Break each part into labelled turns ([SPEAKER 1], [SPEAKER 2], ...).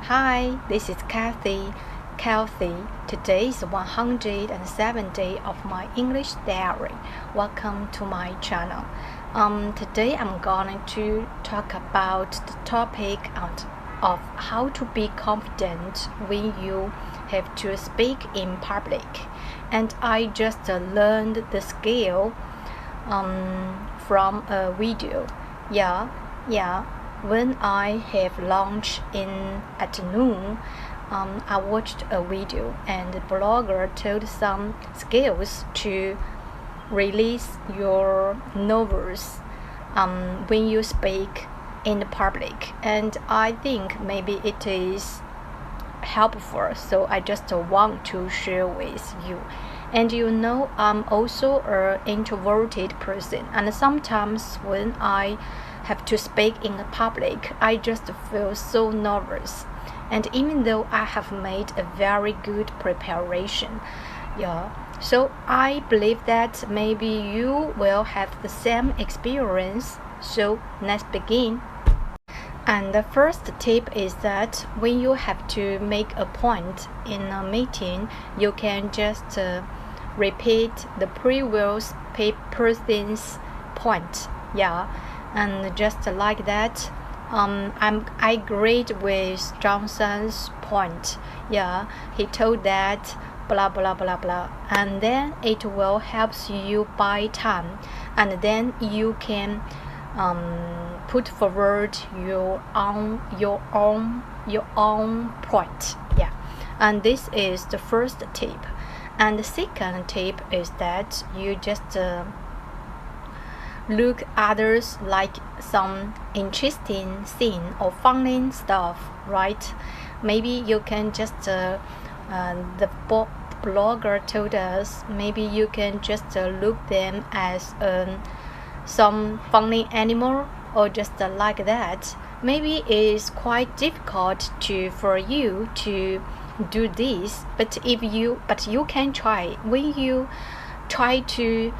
[SPEAKER 1] Hi, this is Kathy. Today is 107th day of my English diary. Welcome to my channel. Today I'm going to talk about the topic of how to be confident when you have to speak in public. And I just learned the skill from a video. When I have lunch in afternoon, I watched a video and the blogger told some skills to release your nerves when you speak in the public, and I think maybe it is helpful, so I just want to share with you. And I'm also an introverted person, and sometimes when I have to speak in the public, I just feel so nervous. And even though I have made a very good preparation, so I believe that maybe you will have the same experience. So let's begin. And the first tip is that when you have to make a point in a meeting, you can just repeat the previous person's point. And just like that, I agreed with Johnson's point. He told that blah blah blah blah, and then it will help you buy time, and then you can put forward your own point. And this is the first tip. And the second tip is that you just look others like some interesting thing or funny stuff, right? Maybe you can just the blogger told us, maybe you can just look them as some funny animal or just like that. Maybe it's quite difficult for you to do this, but you can try. When you try to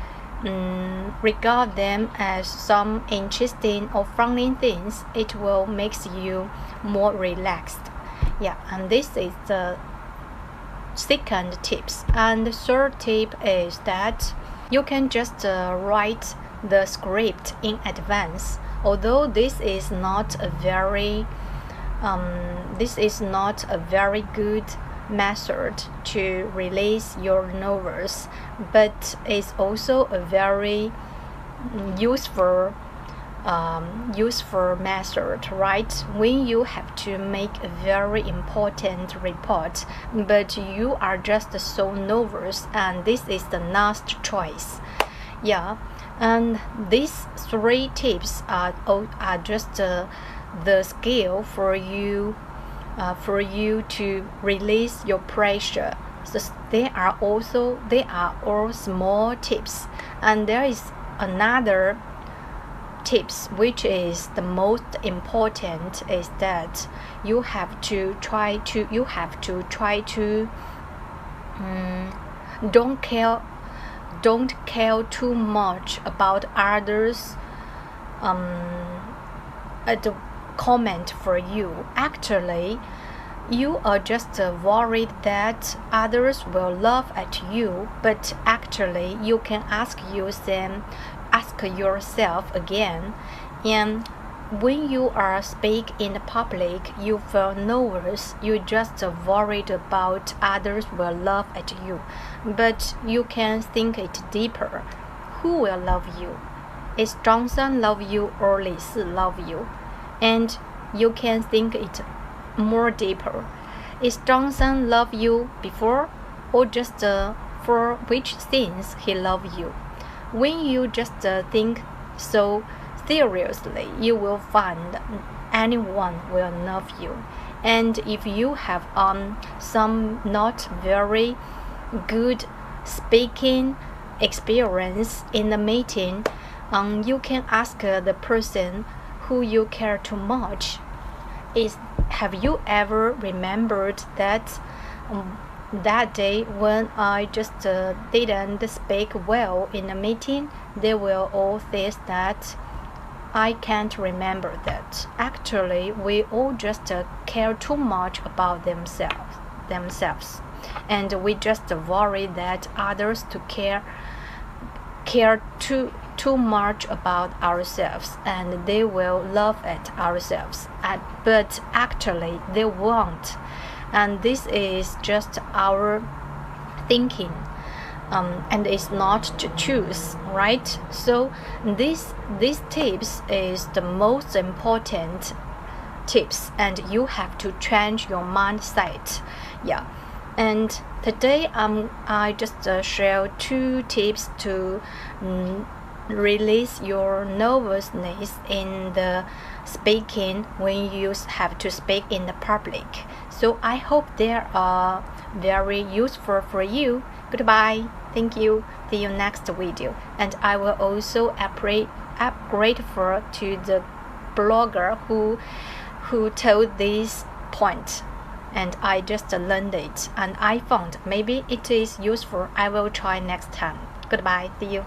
[SPEAKER 1] regard them as some interesting or funny things, it will make you more relaxed. And this is the second tips. And the third tip is that you can just write the script in advance. Although this is not a very good method to release your nerves, but it's also a very useful method, right? When you have to make a very important report, but you are just so nervous, and this is the last choice. And these three tips are just the skill for you to release your pressure. So they are all small tips. And there is another tips which is the most important, is that you have to try to don't care too much about others comment for you. Actually, you are just worried that others will laugh at you, but actually you can ask yourself again. And when you are speak in the public, you feel nervous, you just worried about others will laugh at you, but you can think it deeper. Who will love you? Is Johnson love you or Li Si love you? And you can think it more deeper. Is Johnson love you before, or just for which things he love you? When you just think so seriously, you will find anyone will love you. And if you have some not very good speaking experience in the meeting, you can ask the person who you care too much. Have you ever remembered that that day when I just didn't speak well in a meeting? They will all say that I can't remember that. Actually, we all just care too much about themselves, and we just worry that others to care too much about ourselves, and they will laugh at ourselves. But actually, they won't, and this is just our thinking. And it's not to choose, right? So these tips is the most important tips, and you have to change your mindset. Yeah. And today I just share 2 tips to release your nervousness in the speaking when you have to speak in the public. So I hope they are very useful for you. Goodbye. Thank you. See you next video. And I will also grateful to the blogger who told this point. And I just learned it, and I found maybe it is useful. I will try next time. Goodbye. See you.